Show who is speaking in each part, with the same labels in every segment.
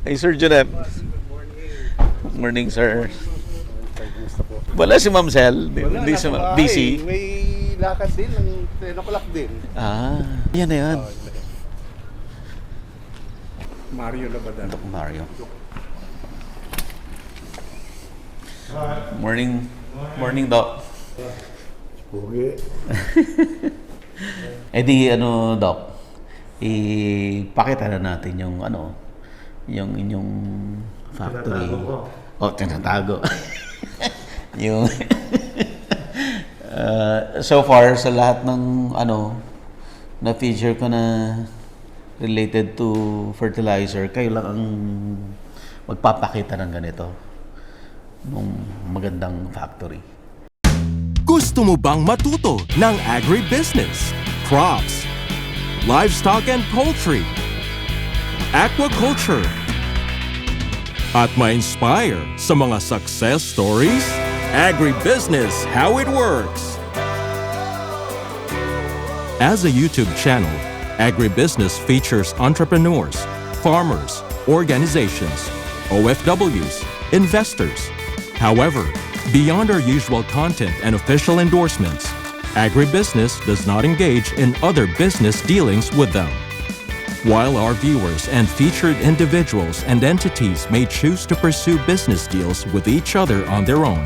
Speaker 1: Hey, Sir Junep. Morning, sir. Wala si Ma'am Sel. Hindi si busy.
Speaker 2: May lakad din, ng 10 o'clock din.
Speaker 1: Yan na yan.
Speaker 2: Mario Labadan.
Speaker 1: Doc Mario. Morning. Morning, Doc.
Speaker 2: Pugi.
Speaker 1: Doc, ipakita na natin yung yung inyong factory. Tinatago. Yung so far sa lahat ng na feature ko na related to fertilizer, kayo lang ang magpapakita ng ganito nung magandang factory.
Speaker 3: Gusto mo bang matuto ng agribusiness, crops, livestock and poultry, aquaculture, at ma-inspire sa mga success stories? Agribusiness, how it works! As a YouTube channel, Agribusiness features entrepreneurs, farmers, organizations, OFWs, investors. However, beyond our usual content and official endorsements, Agribusiness does not engage in other business dealings with them. While our viewers and featured individuals and entities may choose to pursue business deals with each other on their own,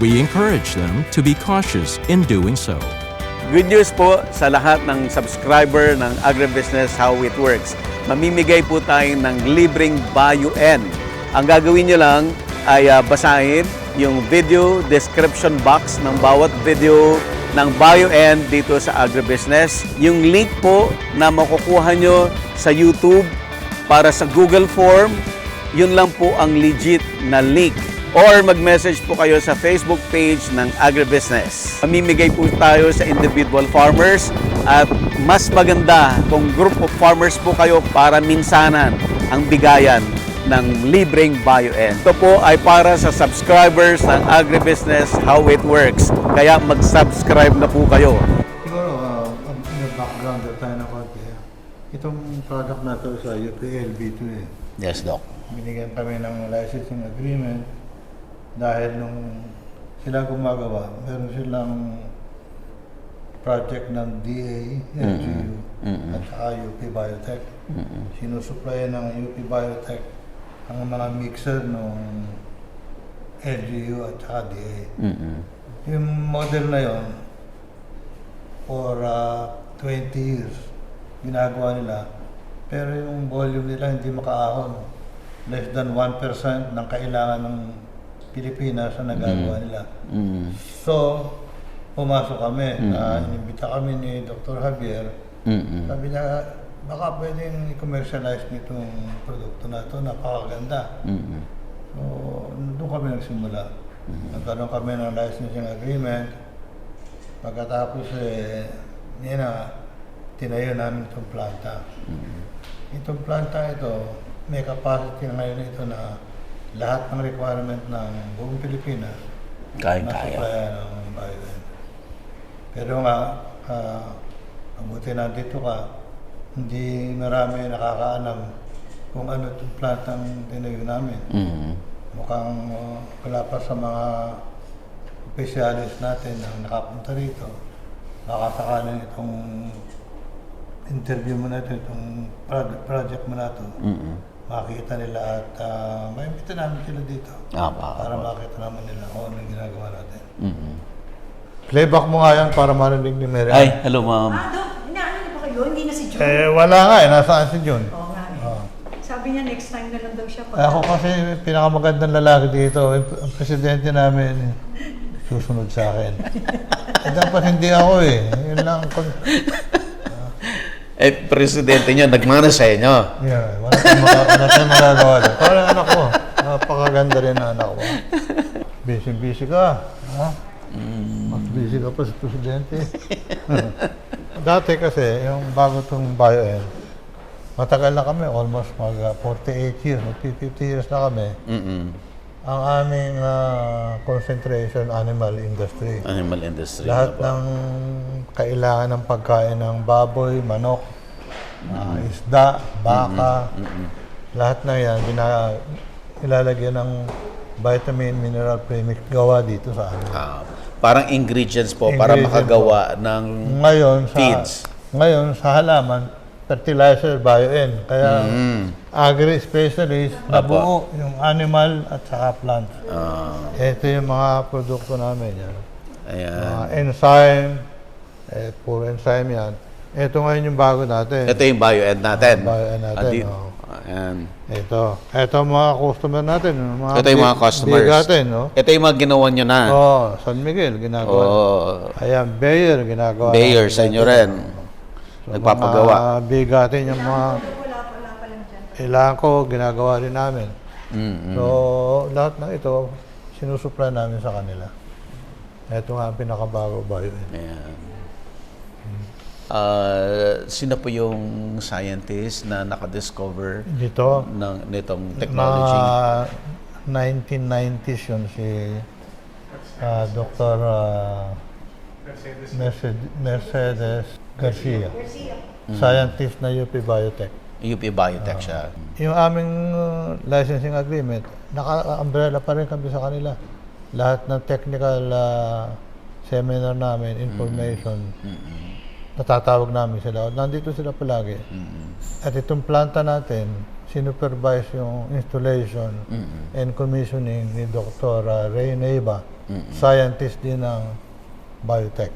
Speaker 3: we encourage them to be cautious in doing so.
Speaker 1: Good news po sa lahat ng subscriber ng Agribusiness How It Works. Mamimigay po tayo ng libreng Bio-N. Ang gagawin nyo lang ay basahin yung video description box ng bawat video ng Bio-N dito sa Agribusiness. Yung link po na makukuha nyo sa YouTube para sa Google Form, yun lang po ang legit na link. Or mag-message po kayo sa Facebook page ng Agribusiness. Mamimigay po tayo sa individual farmers at mas maganda kung group of farmers po kayo para minsanan ang bigayan ng libreng Bio-N. Ito po ay para sa subscribers ng Agribusiness How It Works. Kaya mag-subscribe na po kayo.
Speaker 2: Siguro, background na tayo na konti. Itong product na ito sa UPLB ito eh.
Speaker 1: Yes, Doc.
Speaker 2: Binigyan kami ng licensing agreement dahil nung sila gumagawa, meron silang project ng DA, LGU, at saka UP Biotech. Sinusuplayan ng UP Biotech ang mga mixer ng LGU at saka DA. Yung model na yon for 20 years ginagawa nila, pero yung volume nila hindi makaahon. Less than 1% ng kailangan ng Pilipinas na nagagawa nila. So, pumasok kami. Inimbita kami ni Dr. Javier. Sabi niya, baka pwedeng i-commercialize nitong produkto na ito. Napakaganda. So, doon kami nagsimula. Nagkaroon kami ng licensing agreement. Pagkatapos, tinayo namin itong planta. Itong planta ito, may capacity ngayon ito na lahat ng requirement ng buong Pilipinas
Speaker 1: Kaya-kaya.
Speaker 2: nasuplayan ng Bio-N. Pero nga, mabuti nandito ka, hindi marami nakakaalam kung ano itong plantang tinayo namin. Mukhang wala pa sa mga specialist natin na nakapunta rito. Baka sakaling itong interview mo na ito, itong project mo na ito, makikita nila at maimbita namin sila dito para makita naman nila kung ano yung ginagawa natin. Playback mo nga yan para marinig ni Mary.
Speaker 1: Ay, hello, ma'am.
Speaker 4: Doc, inaano niyo ba kayo? Hindi na si John?
Speaker 2: Wala nga nasaan si John?
Speaker 4: Oo nga. Sabi niya next time na lang daw siya.
Speaker 2: Ako kasi pinakamagandang lalaki dito. Ang presidente namin susunod sa akin. Dapat hindi ako eh. Yun lang.
Speaker 1: Presidente nyo, nagmana sa inyo.
Speaker 2: Yeah, wala tayong magagawa doon. Parang anak ko. Napakaganda rin na anak ko. Busy ka. Mas busy ka pa sa presidente. Dati kasi, yung bago itong Bio-N, matagal na kami. Almost 48 years. 50 years na kami. Ang aming concentration, animal industry.
Speaker 1: Animal industry.
Speaker 2: Lahat ng kailangan ng pagkain ng baboy, manok, isda, baka, Lahat na yan, ilalagyan ng vitamin, mineral premix gawa dito sa amin.
Speaker 1: Parang ingredients po para
Speaker 2: Ingredient
Speaker 1: makagawa ng feeds.
Speaker 2: Ngayon, sa halaman, fertilizer, bio-N. Kaya, agri-specialist, nabuo yung animal at saka plant. Ito yung mga produkto namin. Yan.
Speaker 1: Ayan.
Speaker 2: Mga enzyme, puro enzyme yan. Ito ngayon yung bago natin.
Speaker 1: Ito yung bio-N natin.
Speaker 2: Bio-N natin,
Speaker 1: Ayan.
Speaker 2: Ito mga customer natin.
Speaker 1: Ito yung mga customers.
Speaker 2: Bigatin, no?
Speaker 1: Ito yung mga ginawa nyo na.
Speaker 2: San Miguel, ginagawa. Ayan, Bayer, ginagawa.
Speaker 1: Bayer, sa inyo rin.
Speaker 2: So,
Speaker 1: Nagpapagawa.
Speaker 2: mga bigatin yung mga
Speaker 4: Wala pa lang dyan.
Speaker 2: ilan ko, ginagawa rin namin. So, lahat ng ito, sinusupply namin sa kanila. Ito nga ang pinakabago bio-N.
Speaker 1: Ayan. Sino po yung scientist na nakadiscover
Speaker 2: Dito,
Speaker 1: nitong technology?
Speaker 2: 1990s yun si Dr. Mercedes Garcia. Scientist na UP Biotech.
Speaker 1: UP Biotech siya.
Speaker 2: Yung aming licensing agreement, naka-umbrella pa rin kami sa kanila. Lahat ng technical seminar namin, information, natatawag namin sila. Nandito sila palagi. At itong planta natin, sinupervise yung installation and commissioning ni Dr. Ray Neiva, scientist din ng biotech.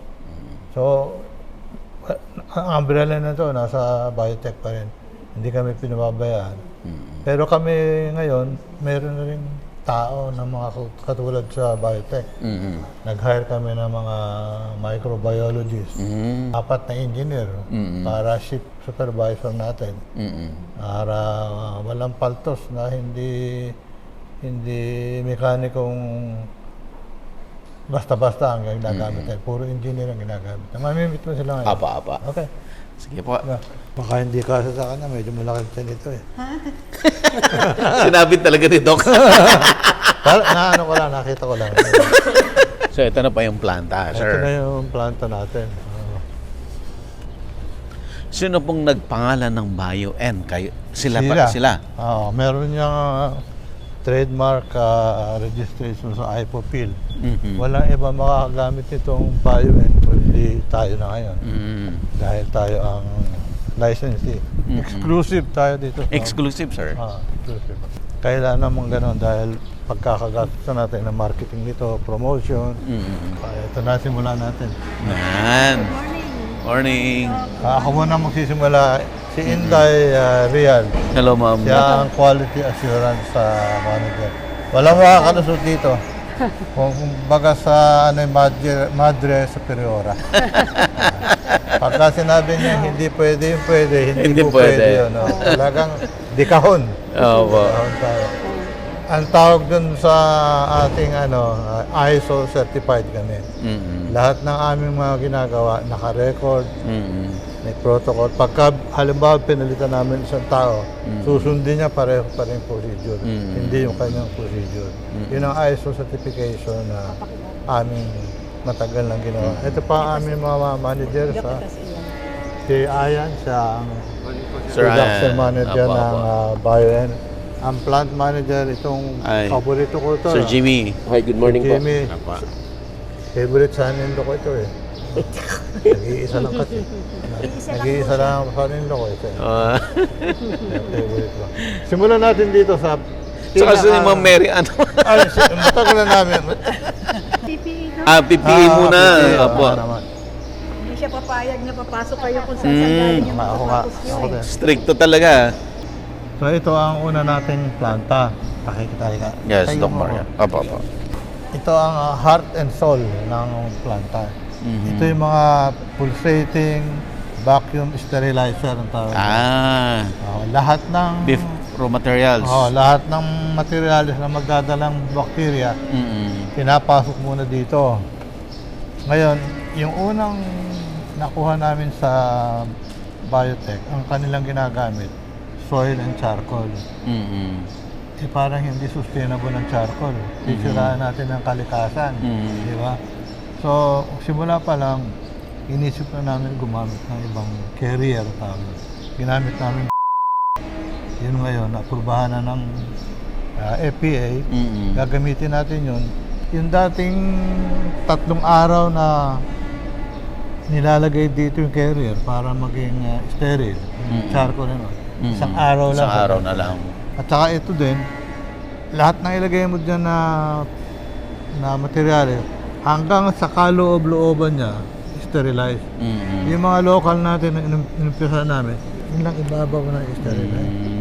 Speaker 2: So, ang umbrella na to nasa biotech pa rin. Hindi kami pinababayaan. Pero kami ngayon, meron na rin tao na mga katulad sa biotech. Nag-hire kami ng mga microbiologists, 4 na engineer para shift supervisor natin. Para walang paltos na hindi mekanikong basta-basta ang ginagamit. Puro engineer ang ginagamit. Mamimit mo sila ngayon.
Speaker 1: Apa.
Speaker 2: Okay.
Speaker 1: Sige po.
Speaker 2: Baka hindi kasi sa kanya, medyo malaki siya nito eh.
Speaker 1: Sinabi talaga ni Doc.
Speaker 2: Nakita ko lang.
Speaker 1: So, ito na pa yung planta,
Speaker 2: Ito
Speaker 1: sir.
Speaker 2: na yung planta natin.
Speaker 1: Sino pong nagpangalan ng bio-N? Sila?
Speaker 2: Meron niyang trademark registration sa IPOPIL. Walang iba makakagamit nitong bio-N kundi tayo na ngayon. Dahil tayo ang licensee. Exclusive tayo dito.
Speaker 1: Exclusive, sir.
Speaker 2: Exclusive. Kailan naman gano'n dahil pagkakagastos natin ng marketing nito, promotion. Ito na, simulan natin.
Speaker 1: Yan. Morning.
Speaker 2: Ako muna magsisimula. Si Inday Real.
Speaker 1: Hello, ma'am.
Speaker 2: Siya ang quality assurance manager. Walang makakalusot dito. Kung baga sa Madre Superiora. Pagka sinabi niya hindi pwede, hindi po pwede. Yun, no? Talagang dikahon. Dikahon tayo. Ang tawag dun sa ating ISO certified kami. Lahat ng aming mga ginagawa, naka-record, may protocol. Pagka halimbawa pinalitan namin isang tao, susundin niya pareho pa rin procedure. Hindi yung kanyang procedure. Yun ang ISO certification na aming matagal lang ginawa. Ito pa ang aming mga managers. Si Ayan, siya ang production manager ng bio-N. Ang plant manager, itong paborito ko ito.
Speaker 1: Sir Jimmy.
Speaker 5: Hi, good morning po.
Speaker 2: Jimmy, favorite son-in-law ko ito eh. Nag-iisa lang kasi. Nag-iisa lang ang son-in-law ko ito. Favorite ko. Simulan natin dito sa...
Speaker 1: Saka si Ma'am Mary, ano?
Speaker 2: Matagal na namin.
Speaker 4: PPE no?
Speaker 1: PPE muna. Apo.
Speaker 4: Hindi siya papayag na papasok kayo kung saan galing yung
Speaker 2: Ako nga.
Speaker 4: pagkatapos nyo
Speaker 2: Ako
Speaker 4: eh.
Speaker 2: din.
Speaker 1: Stricto talaga.
Speaker 2: So ito ang una nating planta. Pakikita ka.
Speaker 1: Yes,
Speaker 2: Tayo
Speaker 1: Doc
Speaker 2: mo
Speaker 1: Maria.
Speaker 2: ako.
Speaker 1: Apo.
Speaker 2: Ito ang heart and soul ng planta. Ito yung mga pulsating vacuum sterilizer ang tawag. Lahat ng
Speaker 1: Beef raw materials.
Speaker 2: lahat ng materials na magdadalang bacteria pinapasok muna dito. Ngayon, yung unang nakuha namin sa biotech, ang kanilang ginagamit, soil and charcoal. Parang hindi sustainable ang charcoal. Sisiraan natin ang kalikasan. Di ba? So, simula pa lang, inisip na namin gumamit ng ibang carrier. Ginamit namin Yun ngayon, aprubahan na ng FPA. Gagamitin natin yun. Yung dating 3 araw na nilalagay dito yung carrier para maging sterile. Charcoal na Isang araw lang.
Speaker 1: Isang araw na lang.
Speaker 2: At saka ito din, lahat ng ilagay mo dyan na materyales, hanggang sa kaloob-looban niya, sterilize. Yung mga local natin na inumpisa namin, yun lang ibabaw na sterilize.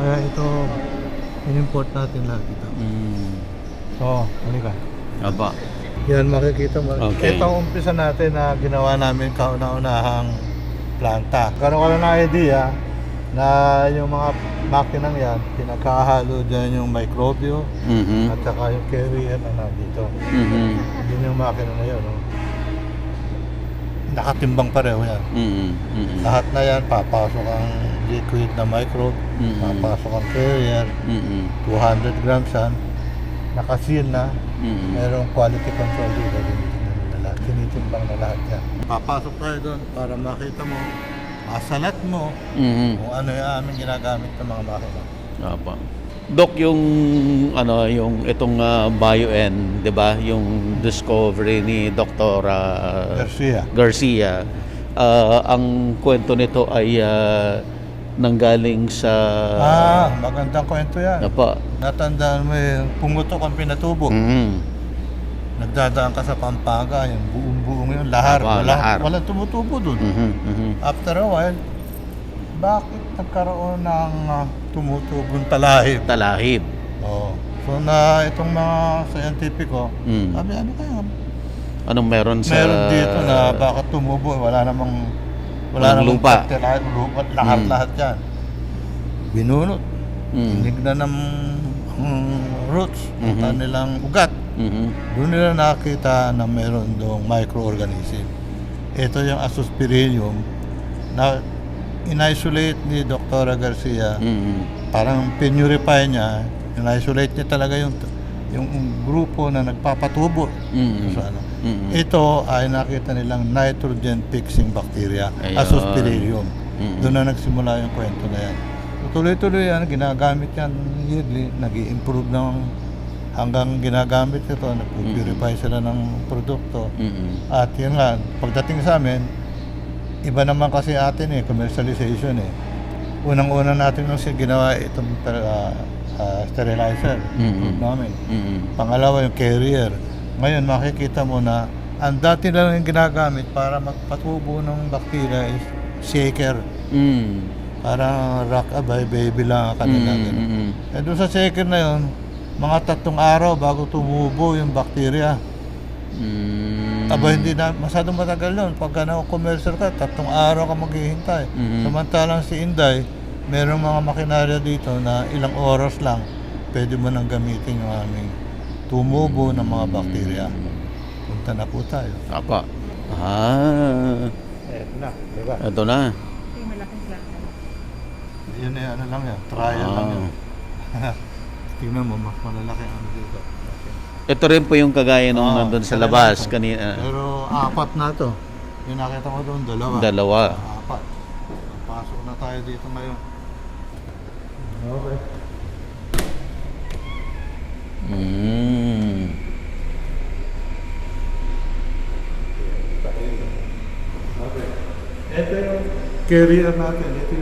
Speaker 2: Kaya ito, in-import natin lahat ito. So, halika.
Speaker 1: Aba.
Speaker 2: Yan makikita mo.
Speaker 1: Okay.
Speaker 2: Ito ang umpisa natin na ginawa namin kauna-unahang planta. Karoon ka na ng idea na yung mga makinang yan, pinagkahalo dyan yung microbio at saka yung carrier na nandito. Yun yung makina na yun. No? Nakatimbang pareho yan. Lahat na yan, papasok ang liquid na microbe, papasok ang carrier, 200 grams yan, nakaseal na, mayroong quality control dito, tinitimbang na lahat yan. Papasok tayo doon para makita mo, masalat mo kung ano yung aming ginagamit ng mga makina.
Speaker 1: Apa. Doc, yung itong BioN, 'di ba? Yung discovery ni Dr. Garcia. Ang kwento nito ay nanggaling sa
Speaker 2: Magandang kwento yan.
Speaker 1: Apa.
Speaker 2: Natandaan mo yung pumutok ang pinatubo. Nagdadaan ka sa Pampanga, yung buong yun, lahar. Walang tumutubo dun. After a while, bakit nagkaroon ng tumutubong talahib?
Speaker 1: Talahib.
Speaker 2: Oh. So na itong mga scientifico, sabi ano kaya?
Speaker 1: Anong meron sa...
Speaker 2: Meron dito na bakit tumubo, wala namang
Speaker 1: lupa.
Speaker 2: Lahat yan. Binunot. Tinignan ng roots, nilang ugat. Doon nila nakita na meron doong microorganism. Ito yung Aspergillum na in-isolate ni Dr. Garcia. Parang pinurify niya, in-isolate niya talaga yung grupo na nagpapatubo. Sa ano. Ito ay nakita nilang nitrogen fixing bacteria, Aspergillum. Doon na nagsimula yung kwento na yan. Tuloy-tuloy yan, ginagamit yan yearly, nag-i-improve hanggang ginagamit ito, nag-purify sila ng produkto. At yun nga, pagdating sa amin, iba naman kasi atin commercialization Unang-una natin nung ginawa itong sterilizer namin. Pangalawa yung carrier. Ngayon makikita mo na ang dati lang yung ginagamit para magpatubo ng bacteria is shaker. Parang rock-a-bye baby lang kanila. Doon sa shaker na yun, mga 3 araw bago tumubo yung bacteria. Aba, hindi na masyadong matagal yun. Pagka na-commercial ka, 3 araw ka maghihintay. Samantalang si Inday, merong mga makinarya dito na ilang oras lang pwede mo nang gamitin yung aming tumubo ng mga bacteria. Punta na po tayo.
Speaker 1: Apa.
Speaker 2: Eto na, diba?
Speaker 1: Ito na.
Speaker 4: Yung malaking planta.
Speaker 2: Yun ano lang yan, trial lang yan. Tingnan mo, mas malalaki ang dito.
Speaker 1: Ito rin po yung kagaya nung nandun sa labas kanina.
Speaker 2: Pero 4 na to. Yung nakita mo doon, 2.
Speaker 1: Dalawa.
Speaker 2: 4. Pasok na tayo dito ngayon. Okay. Ito yung carrier natin. Ito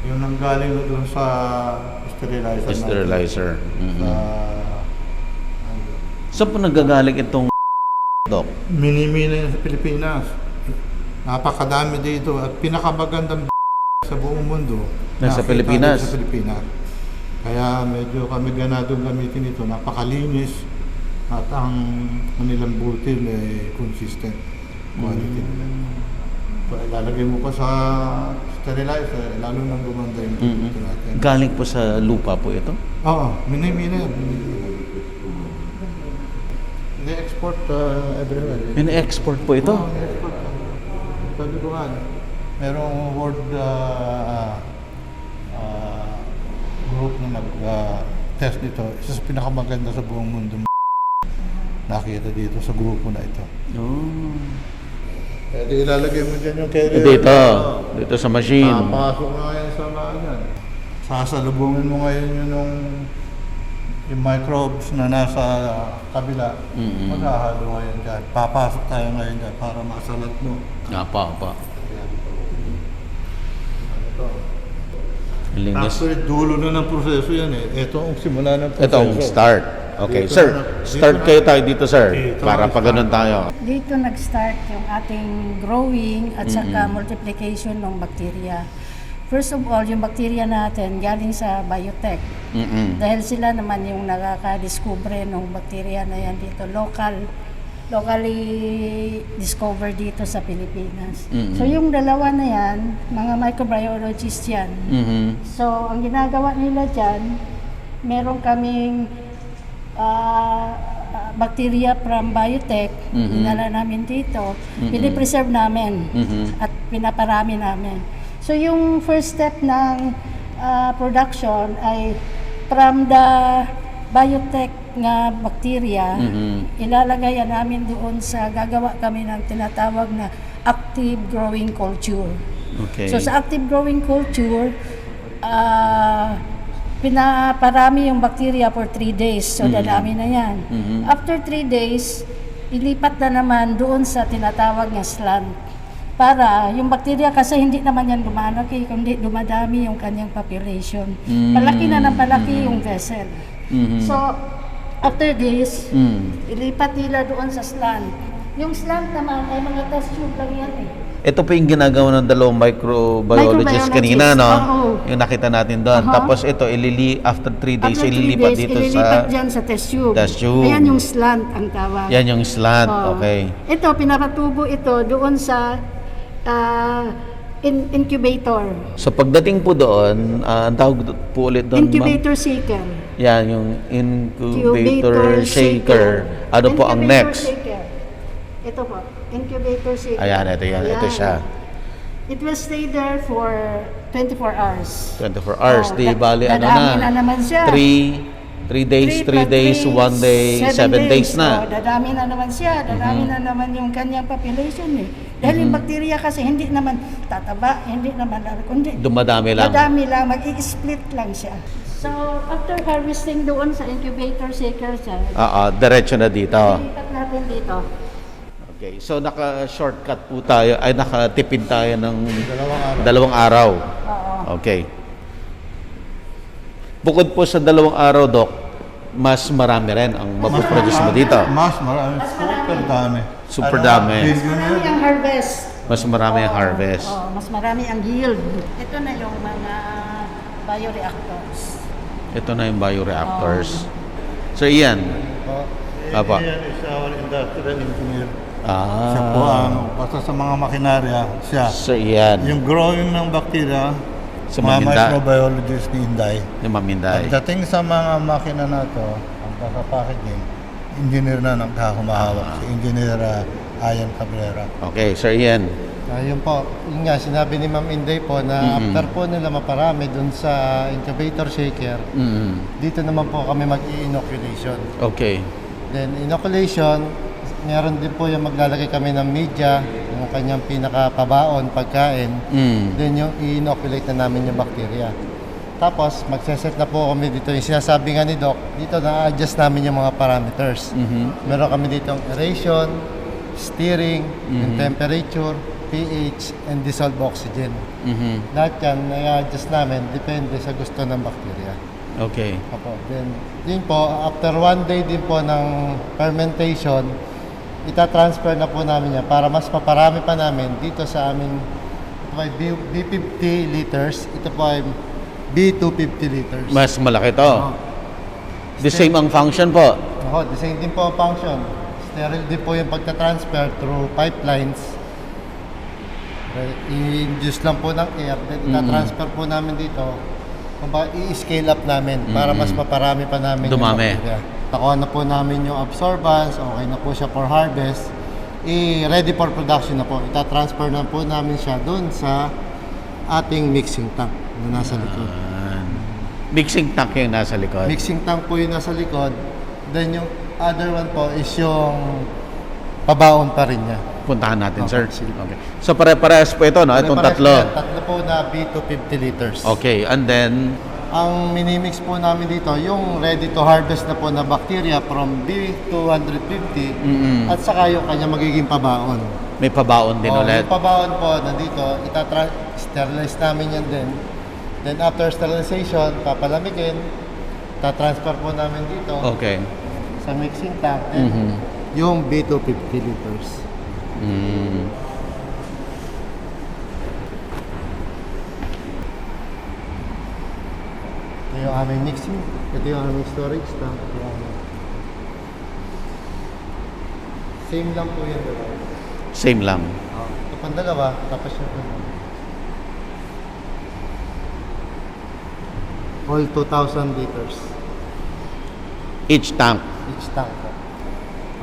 Speaker 2: yung nanggaling na doon sa sterilizer natin.
Speaker 1: Sterilizer. Saan po nagagaling itong Doc?
Speaker 2: Mini-mini sa Pilipinas. Napakadami dito at pinakamagandang sa buong mundo.
Speaker 1: Nasa
Speaker 2: nakita
Speaker 1: Pilipinas?
Speaker 2: dito Sa Pilipinas. Kaya medyo kami ganadong gamitin ito. Napakalinis at ang kanilang butil ay consistent quality nila. So, ilalagay mo pa sa sterilizer, lalo nang gumanda yung produkto natin.
Speaker 1: Galing po sa lupa po ito?
Speaker 2: Oo, mini-mini yan. Ini-export everywhere.
Speaker 1: In-export po ito?
Speaker 2: Oo, ini-export. Sabi ko nga, merong world group na nag-test nito. Isa sa pinakamaganda sa buong mundo. Nakita dito sa grupo na ito. Pwede ilalagay mo dyan yung carrier.
Speaker 1: Dito sa machine.
Speaker 2: Papasok na yan sa mga yan. sasalubungin mo ngayon yung microbes na nasa kabila, maghahalo ngayon dyan. Papasok tayo ngayon dyan para masalat mo.
Speaker 1: Apa.
Speaker 2: Ito.
Speaker 1: Linis.
Speaker 2: Actually, dulo na ng proseso yan eh. Ito ang simula ng proseso.
Speaker 1: Ito ang start. Okay,
Speaker 2: Dito
Speaker 1: sir.
Speaker 2: na-
Speaker 1: Start
Speaker 2: dito
Speaker 1: kayo
Speaker 2: na-
Speaker 1: tayo dito, sir.
Speaker 2: Dito
Speaker 1: Para
Speaker 2: na-
Speaker 1: pag ganun tayo.
Speaker 4: Dito nag-start yung ating growing at saka multiplication ng bakterya. First of all, yung bakterya natin galing sa biotech. Dahil sila naman yung nakaka-discover ng bakterya na yan dito. Locally discovered dito sa Pilipinas. So yung dalawa na yan, mga microbiologists yan. So ang ginagawa nila dyan, meron kaming bacteria from biotech, dinala namin dito, pinipreserve namin at pinaparami namin. So yung first step ng production ay from the biotech nga bacteria, ilalagay namin doon sa gagawa kami ng tinatawag na active growing culture.
Speaker 1: Okay.
Speaker 4: So sa active growing culture, pinaparami yung bacteria for 3 days. So dadami na yan. After 3 days, ilipat na naman doon sa tinatawag na slant. Para yung bacteria kasi hindi naman yan lumalaki, kundi dumadami yung kanyang population. Palaki na ng palaki yung vessel. So, after this, ilipat nila doon sa slant. Yung slant naman ay mga test tube lang yan eh.
Speaker 1: Ito po yung ginagawa ng dalawang microbiologists kanina, no?
Speaker 4: Oo.
Speaker 1: Yung nakita natin doon. Tapos ito, after 3 days,
Speaker 4: After 3
Speaker 1: ililipat
Speaker 4: days,
Speaker 1: dito
Speaker 4: ililipat
Speaker 1: sa...
Speaker 4: dyan sa test tube.
Speaker 1: test tube.
Speaker 4: Ayan yung slant ang tawag.
Speaker 1: Yan yung slant,
Speaker 4: Oo.
Speaker 1: okay.
Speaker 4: Ito, pinapatubo ito doon sa incubator.
Speaker 1: So pagdating po doon, ang tawag po ulit doon, ma'am?
Speaker 4: Incubator shaker.
Speaker 1: Yan, yung incubator shaker. Ano po ang
Speaker 4: Incubator
Speaker 1: next?
Speaker 4: shaker. Ito po, incubator shaker.
Speaker 1: Ayan, ito yan. Ito siya.
Speaker 4: It will stay there for 24 hours.
Speaker 1: 24 hours. Di bali, ano
Speaker 4: dadami
Speaker 1: na?
Speaker 4: naman siya.
Speaker 1: 3 days, 3 days, 1 day, 7 days na.
Speaker 4: Dadami na naman siya. Dadami na naman yung kanyang population eh. Dahil yung bakterya kasi hindi naman tataba, hindi naman kundi
Speaker 1: Dumadami lang.
Speaker 4: dadami lang, mag-i-split lang siya. So, after harvesting doon sa incubator shaker siya,
Speaker 1: Diretso na dito.
Speaker 4: ilipat natin dito.
Speaker 1: Okay, so naka-shortcut po tayo, ay nakatipid tayo ng
Speaker 2: Dalawang araw.
Speaker 1: 2 araw. Okay. Bukod po sa 2 araw, Doc, mas marami rin ang mapoproduce mo dito.
Speaker 2: Mas marami. Super dami.
Speaker 1: Super dami.
Speaker 2: Big yun
Speaker 4: Marami
Speaker 2: yan.
Speaker 4: ang harvest.
Speaker 1: Mas marami ang harvest.
Speaker 4: Mas marami ang yield. Ito na yung mga bioreactors.
Speaker 1: Ito na yung bioreactors. So, iyan. Apa.
Speaker 2: Yan is our industrial engineer.
Speaker 1: Ah.
Speaker 2: Siya po ang, basta sa mga makinarya, siya.
Speaker 1: So, iyan.
Speaker 2: Yung growing ng bakterya,
Speaker 1: Sa
Speaker 2: mga
Speaker 1: Maminda.
Speaker 2: microbiologist ni Inday.
Speaker 1: Yung Maminday.
Speaker 2: Pagdating sa mga makina na to, ang packaging, engineer na humahawak. Si Engineer Ayan Cabrera.
Speaker 1: Okay, Sir Ian.
Speaker 5: Yun po, yun nga, sinabi ni Ma'am Inday po na after po nila maparami dun sa incubator shaker, dito naman po kami mag-inoculation.
Speaker 1: Okay.
Speaker 5: Then inoculation, meron din po yung maglalagay kami ng media, yung kanyang pinakapabaon, pagkain, then yung i-inoculate na namin yung bacteria. Tapos, magseset na po kami dito, yung sinasabi nga ni Doc, dito na-adjust namin yung mga parameters. Meron kami dito ang aeration, steering, yung temperature, pH, and dissolved oxygen. Lahat yan, na-adjust namin, depende sa gusto ng bacteria.
Speaker 1: Okay.
Speaker 5: Opo. Then, yun po, after 1 day din po ng fermentation, itatransfer na po namin yan para mas paparami pa namin dito sa aming ito ay B50 liters, ito po ay B250 liters.
Speaker 1: Mas malaki to. The same ang function po.
Speaker 5: Ako, the same din po ang function. Sterile din po yung pagta-transfer through pipelines. I-induce lang po ng air, then ita-transfer po namin dito. Kung ba, i-scale up namin para mas maparami pa namin
Speaker 1: Dumami.
Speaker 5: yung bacteria. Nakuha na po namin yung absorbance, okay na po siya for harvest. Ready for production na po. Ita-transfer na po namin siya doon sa ating mixing tank na nasa likod.
Speaker 1: Mixing tank yung nasa likod.
Speaker 5: Mixing tank po yung nasa likod. Then yung other one po is yung pabaon pa rin niya.
Speaker 1: Puntahan natin,
Speaker 5: Okay,
Speaker 1: sir.
Speaker 5: sige.
Speaker 1: Okay. So pare-parehas po ito, no? Itong
Speaker 5: Pare-parehas
Speaker 1: tatlo.
Speaker 5: po yan. Tatlo po na B250 liters.
Speaker 1: Okay, and then
Speaker 5: Ang minimix po namin dito, yung ready to harvest na po na bacteria from B250 at saka yung kanya magiging pabaon.
Speaker 1: May pabaon din ulit.
Speaker 5: Yung pabaon po nandito, sterilize namin yan din. Then after sterilization, papalamigin, tatransfer po namin dito
Speaker 1: Okay.
Speaker 5: sa mixing tank. Then yung B250 liters. Ito yung aming mixing. Ito yung aming storage tank. Ito yung aming... Same lang po yan, diba?
Speaker 1: Same lang.
Speaker 5: Ito pang dalawa, tapos yung... All 2,000 liters
Speaker 1: Each tank.
Speaker 5: each tank po.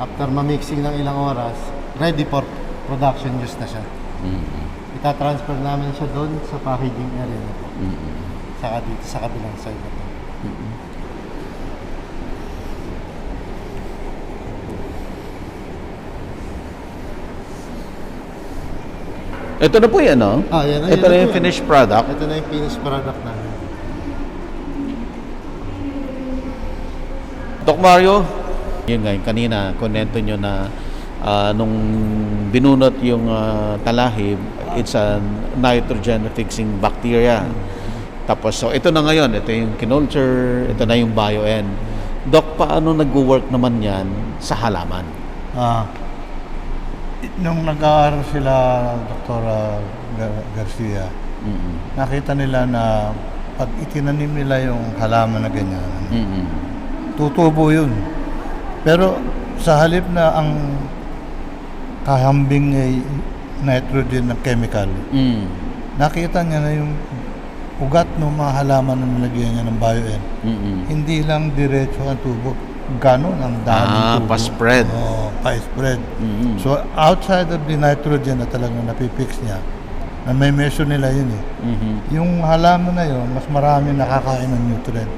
Speaker 5: After ma-mixing ng ilang oras, ready for production use na siya. Ita-transfer namin siya doon sa packaging area na po. Saka dito sa kabilang side na po.
Speaker 1: Ito na po yan, no?
Speaker 5: Yan na,
Speaker 1: Ito
Speaker 5: yan
Speaker 1: na
Speaker 5: na
Speaker 1: yung
Speaker 5: po yan.
Speaker 1: finished product.
Speaker 5: Ito na yung finished product namin.
Speaker 1: Doc Mario, yun nga, yung kanina, konento nyo na nung binunot yung talahib, it's a nitrogen-fixing bacteria. Tapos, so ito na ngayon, ito yung kinulture, ito na yung bio-N. Doc, paano nag-work naman yan sa halaman?
Speaker 2: Nung nag-aaral sila, Dr. Garcia, nakita nila na pag itinanim nila yung halaman na ganyan, tutubo yun. Pero sa halip na ang kahambing ay nitrogen na chemical, nakita niya na yung ugat ng mga halaman na nilagyan niya ng bio-N. Hindi lang diretso ang tubo. Ganon ang daming tubo.
Speaker 1: Pa-spread.
Speaker 2: Pa-spread. So outside of the nitrogen na talagang napipix niya, na may measure nila yun eh. Yung halaman na yun, mas marami nakakain ng nutrient.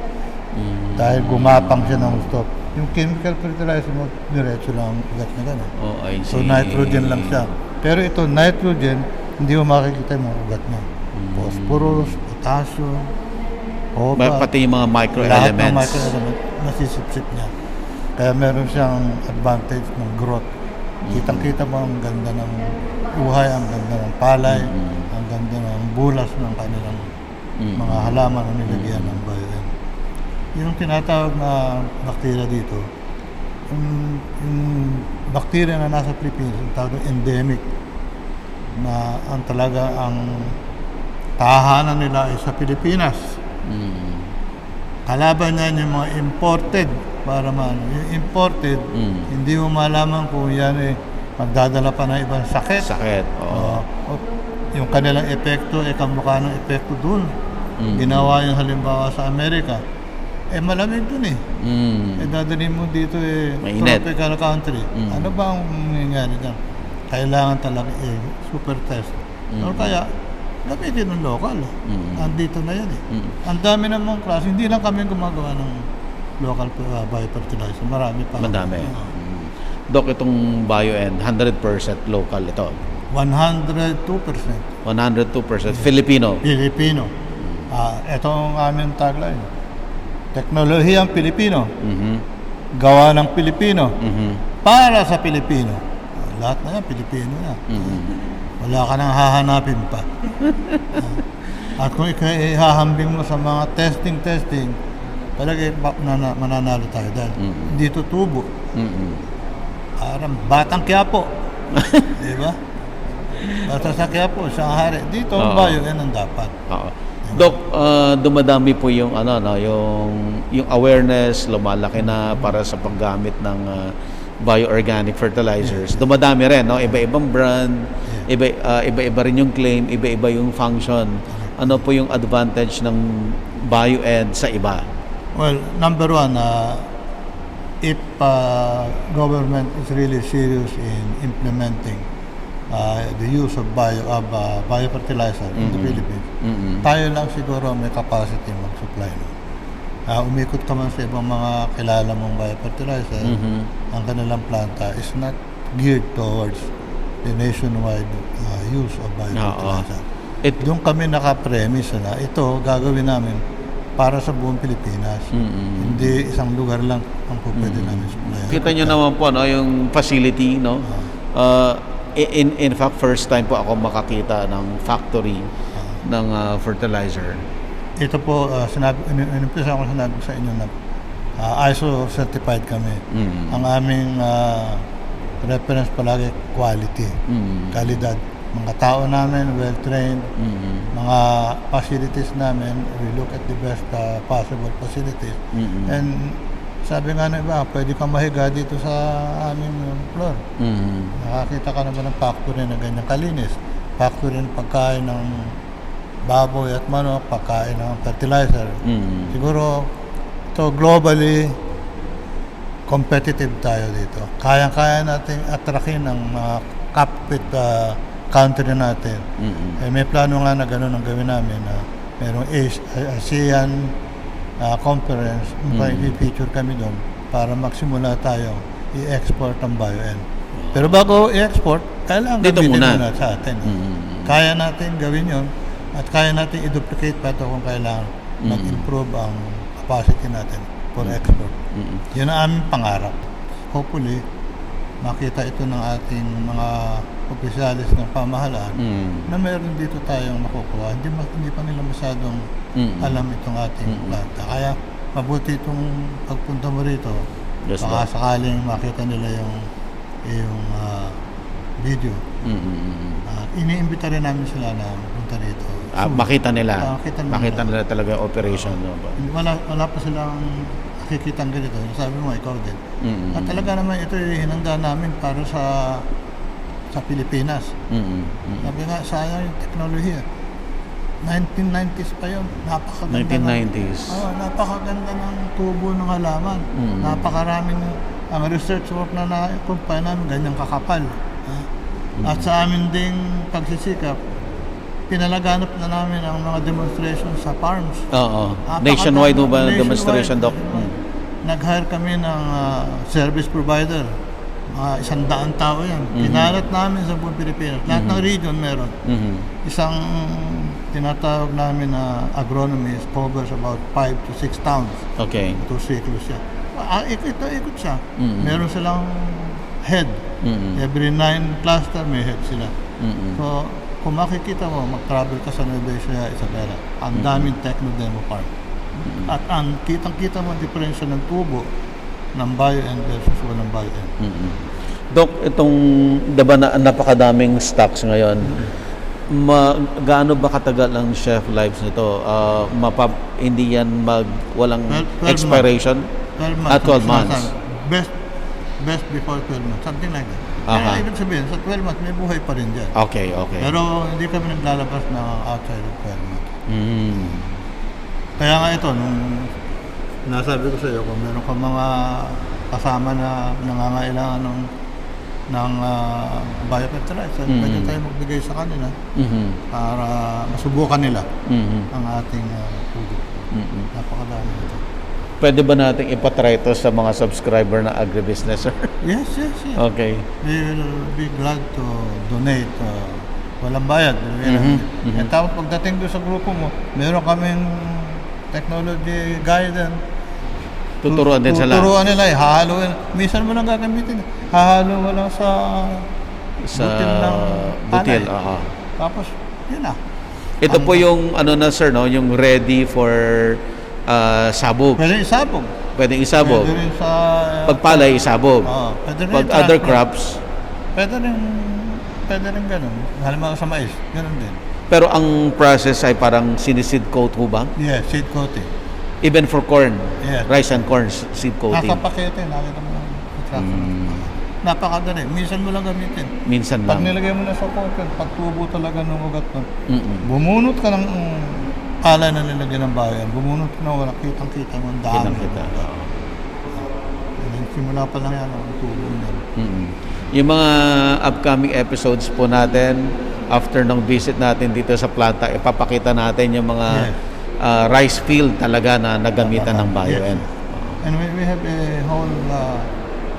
Speaker 2: Dahil gumapang siya ng gusto. Yung chemical fertilizer mo, diretso lang ang ugat na gano'n.
Speaker 1: Oh, I see.
Speaker 2: So nitrogen lang siya. Pero ito, nitrogen, hindi mo makikita yung mga ugat mo. Phosphorus, potassium,
Speaker 1: Pati yung mga
Speaker 2: lahat ng
Speaker 1: microelements.
Speaker 2: microelement, nasisipsip niya. Kaya meron siyang advantage ng growth. Kitang-kita mo ang ganda ng buhay, ang ganda ng palay, ang ganda ng bulas ng kanilang mga halaman na nilagyan ng bio-N. Yung tinatawag na bacteria dito, yung bacteria na nasa Pilipinas, yung tawag endemic, na ang talaga ang tahanan nila ay sa Pilipinas. Kalaban niyan yung mga imported para maano. Yung imported, hindi mo malaman kung yan magdadala pa ng ibang sakit.
Speaker 1: Sakit. Oo.
Speaker 2: Yung kanilang epekto, kamukha ng epekto dun. Ginawa yung halimbawa sa Amerika. Malamig dun eh. Dadalhin mo dito
Speaker 1: Mainit.
Speaker 2: tropical country. Ano ba ang nangyayari dyan? Kailangan talaga super test. O kaya, gamitin ng local. Andito na yan eh. Ang dami namang klase. Hindi lang kami gumagawa ng local biofertilizer. Marami pa.
Speaker 1: Madami. Doc, itong bio-N, 100% local ito.
Speaker 2: 102%.
Speaker 1: 102% Filipino.
Speaker 2: Pilipino. Ito ang aming tagline. Teknolohiyang Pilipino. Gawa ng Pilipino. Para sa Pilipino. Lahat na yan, Pilipino na. Wala ka nang hahanapin pa. At kung ihahambing mo sa mga testing, talaga mananalo tayo dahil hindi tutubo. Parang batang Quiapo. Diba? Bata sa Quiapo, isang hari. Dito, bio-N ang dapat.
Speaker 1: Oo. Doc, dumadami po yung yung awareness, lumalaki na para sa paggamit ng bioorganic fertilizers. Dumadami rin, no? Iba-ibang brand, iba-iba rin yung claim, iba-iba yung function. Ano po yung advantage ng bio-N sa iba?
Speaker 2: Well, number one, if government is really serious in implementing the use of biofertilizer in the Philippines, tayo lang siguro may capacity mag-supply. Umikot ka man sa ibang mga kilala mong biofertilizer, ang kanilang planta is not geared towards the nationwide use of biofertilizer. Doon kami naka-premise na ito gagawin namin para sa buong Pilipinas. Hindi isang lugar lang ang pwede namin supply.
Speaker 1: Kita nyo naman po, no, yung facility, no? In fact, first time po ako makakita ng factory ng fertilizer.
Speaker 2: Ito po, inumpisa ko sinabi ko sa inyo na ISO certified kami. Ang aming reference palagi, quality, kalidad. Mga tao namin, well-trained, mga facilities namin, we look at the best possible facilities. And sabi nga na iba, pwede kang mahiga dito sa aming floor. Nakakita ka naman ng factory na ganyan kalinis. Factory ng pagkain ng baboy at manok, pagkain ng fertilizer. Siguro, ito globally, competitive tayo dito. Kaya-kaya nating atrakin ang mga kapit country natin. May plano nga na gano'n ang gawin namin na merong ASEAN conference, i-feature kami doon para magsimula tayo i-export ang BioN. Pero bago i-export, kailangan
Speaker 1: Dito
Speaker 2: gamitin
Speaker 1: muna.
Speaker 2: muna sa atin. Kaya natin gawin yon at kaya natin i-duplicate pa ito kung kailangan mag-improve ang capacity natin for export. Yun ang aming pangarap. Hopefully, makita ito ng ating mga opisyalis ng pamahalaan na meron dito tayong makukuha. Hindi pa nila masyadong alam itong ating planta. Kaya mabuti itong pagpunta mo rito.
Speaker 1: Yes,
Speaker 2: Baka sakaling makita nila yung video. Iniimbita rin namin sila na punta rito.
Speaker 1: Makita nila.
Speaker 2: Makita nila.
Speaker 1: Talaga yung operation. No?
Speaker 2: Wala pa silang nakikitang ganito. Sabi mo, ikaw din. At talaga naman ito hinanda namin para sa Pilipinas. Sabi nga, sayang yung teknolohiya. 1990s pa yun. Napakaganda
Speaker 1: 1990s.
Speaker 2: Napakaganda ng tubo ng halaman. Napakaraming ang research work na na-compile namin, ganyang kakapal. At sa amin ding pagsisikap, pinalaganap na namin ang mga demonstration sa farms.
Speaker 1: Oo. Nationwide mo ba
Speaker 2: Nationwide.
Speaker 1: demonstration, Doc?
Speaker 2: Nag-hire kami ng service provider. 100 tao yan. Pinalat namin sa buong Pilipinas. Lahat ng region meron. Isang tinatawag namin na agronomist covers about 5 to 6 towns.
Speaker 1: Okay.
Speaker 2: Ito cycles siya. Ikot siya. Meron silang head. Every 9 cluster may head sila. So, kung makikita mo, mag-travel ka sa Nueva Ecija, Isabela, ang daming techno-demo park. At ang kitang-kita mo ang diferensya ng tubo ng BioN versus walang BioN.
Speaker 1: Doc, itong diba napakadaming stocks ngayon, gaano ba katagal ang shelf lives nito? Hindi yan walang
Speaker 2: 12
Speaker 1: expiration?
Speaker 2: 12 months.
Speaker 1: 12 months.
Speaker 2: Best before 12 months. Something like that.
Speaker 1: Aha.
Speaker 2: Kaya ibig sabihin, sa 12 months, may buhay pa rin dyan.
Speaker 1: Okay.
Speaker 2: Pero hindi kami naglalabas na outside of 12 months. Kaya nga ito, nung nasabi ko sa iyo, kung meron ka mga kasama na nangangailangan ng biofertilizer, pwede tayo magbigay sa kanila para masubukan nila ang ating product. Napakadami ito.
Speaker 1: Pwede ba natin ipatry ito sa mga subscriber na agribusiness, sir?
Speaker 2: Yes.
Speaker 1: Okay.
Speaker 2: We will be glad to donate. Walang bayad. And tapos pagdating doon sa grupo mo, meron kaming technology guidance.
Speaker 1: Tuturuan din sila.
Speaker 2: Tuturuan nila, hahaluin. Minsan mo lang gagamitin. Hahalo mo lang sa butil ng
Speaker 1: butil.
Speaker 2: palay. Tapos, yun na.
Speaker 1: Ito po yung sir, no, yung ready for sabog.
Speaker 2: Pwede isabog.
Speaker 1: Pwedeng isabog.
Speaker 2: Pwede rin sa...
Speaker 1: Pagpalay, isabog.
Speaker 2: Pwede rin
Speaker 1: Pag
Speaker 2: transplant.
Speaker 1: other crops.
Speaker 2: Pwede rin ganun. Halimbawa sa mais, ganun din.
Speaker 1: Pero ang process ay parang siniseed coat ho ba?
Speaker 2: Yeah, seed coating.
Speaker 1: Even for corn,
Speaker 2: Yeah.
Speaker 1: rice and corn, seed coating.
Speaker 2: Nakapakete, nakita mo yung attraction. Napakadali. Minsan mo lang gamitin.
Speaker 1: Minsan
Speaker 2: Pag
Speaker 1: lang.
Speaker 2: nilagay mo na sa cotton, pag tubo talaga ng ugat mo, bumunot ka ng ala na nilagyan ng bayan. Bumunot ka na, wala kitang-kita mo ang dami.
Speaker 1: Kita.
Speaker 2: Simula pa lang yan ang tubo niyan.
Speaker 1: Yung mga upcoming episodes po natin, after ng visit natin dito sa planta, ipapakita natin yung mga rice field talaga na nagamitan ng BioN.
Speaker 2: And we have a whole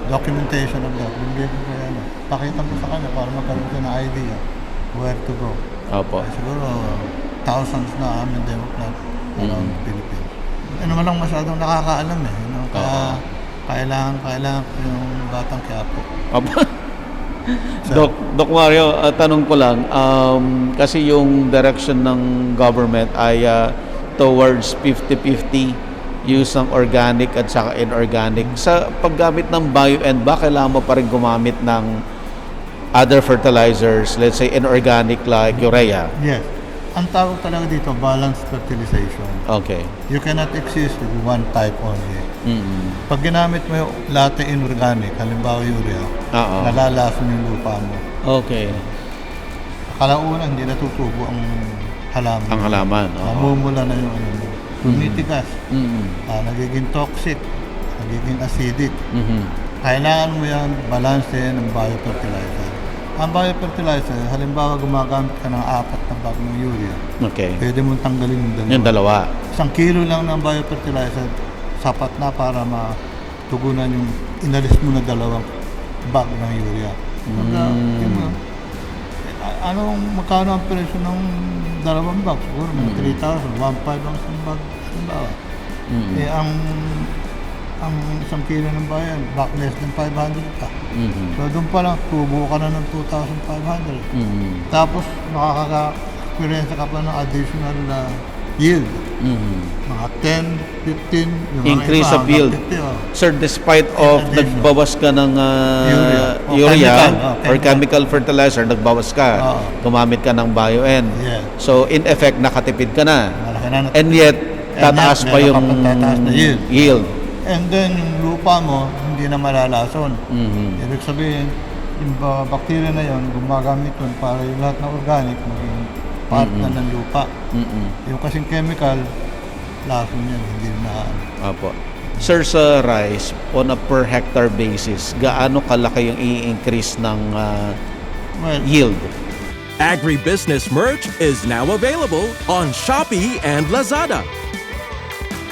Speaker 2: documentation of that. We'll give you pakita mo sa kanya para magkaroon ka ng idea where to go.
Speaker 1: Opo.
Speaker 2: Siguro thousands na amin demo plant around the Philippines. ano man lang masyadong nakakaalam eh. No? Kaya kailangan ko yung Batang Quiapo.
Speaker 1: Aba. Doc Mario, tanong ko lang, kasi yung direction ng government ay towards 50-50 use ng organic at saka inorganic. Sa paggamit ng bio-N, ba kailangan mo pa rin gumamit ng other fertilizers, let's say inorganic like urea?
Speaker 2: Yes. Ang tawag talaga dito, balanced fertilization.
Speaker 1: Okay.
Speaker 2: You cannot exist with one type only.
Speaker 1: Mm-hmm.
Speaker 2: Pag ginamit mo yung latte inorganic, halimbawa urea, nalalason yung lupa mo.
Speaker 1: Okay.
Speaker 2: Kalauna, hindi natutubo ang halaman.
Speaker 1: Ang halaman.
Speaker 2: Namumula na yung ano mo. Tumitigas.
Speaker 1: Mm-hmm.
Speaker 2: Nagiging toxic. Nagiging acidic.
Speaker 1: Mm-hmm.
Speaker 2: Kailangan mo yan balansehin ng biofertilizer. Ang biofertilizer, halimbawa gumagamit ka ng 4 na bag ng urea.
Speaker 1: Okay.
Speaker 2: Pwede mong tanggalin yung dalawa.
Speaker 1: Yung
Speaker 2: 1
Speaker 1: dalawa.
Speaker 2: kilo lang ng biofertilizer, sapat na para matugunan yung inalis mo na 2 bag ng urea. Anong magkano ang presyo ng 2 bag? Siguro mga 3,000, 1,500 ang isang bag. Halimbawa. Eh, ang 1 kilo ng bayan, back less than 500 ka. So doon pa lang, tubo ka na ng 2,500. Tapos makaka-experience ka pa ng additional na yield. Mga 10, 15, yung mga
Speaker 1: Increase
Speaker 2: iba,
Speaker 1: of yield.
Speaker 2: 50, oh.
Speaker 1: Sir, despite of
Speaker 2: Additional.
Speaker 1: nagbawas ka ng
Speaker 2: Urea.
Speaker 1: urea or chemical fertilizer, nagbawas ka, gumamit ka ng bio-N.
Speaker 2: Yeah.
Speaker 1: So, in effect, nakatipid ka na.
Speaker 2: Malaki na
Speaker 1: And yet, tataas pa yung
Speaker 2: meron ka pang tataas na yield.
Speaker 1: yield.
Speaker 2: And then, yung lupa mo, hindi na malalason. Ibig sabihin, yung bacteria na yon gumagamit yun para yung lahat ng organic maging part na ng lupa. Yung kasing chemical, lason yan, hindi na.
Speaker 1: Apo. Sir, sa rice, on a per hectare basis, gaano kalaki yung i-increase ng
Speaker 2: Well,
Speaker 1: yield?
Speaker 3: Agribusiness merch is now available on Shopee and Lazada.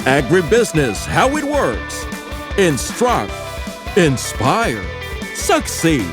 Speaker 3: Agribusiness, how it works. Instruct, inspire, succeed.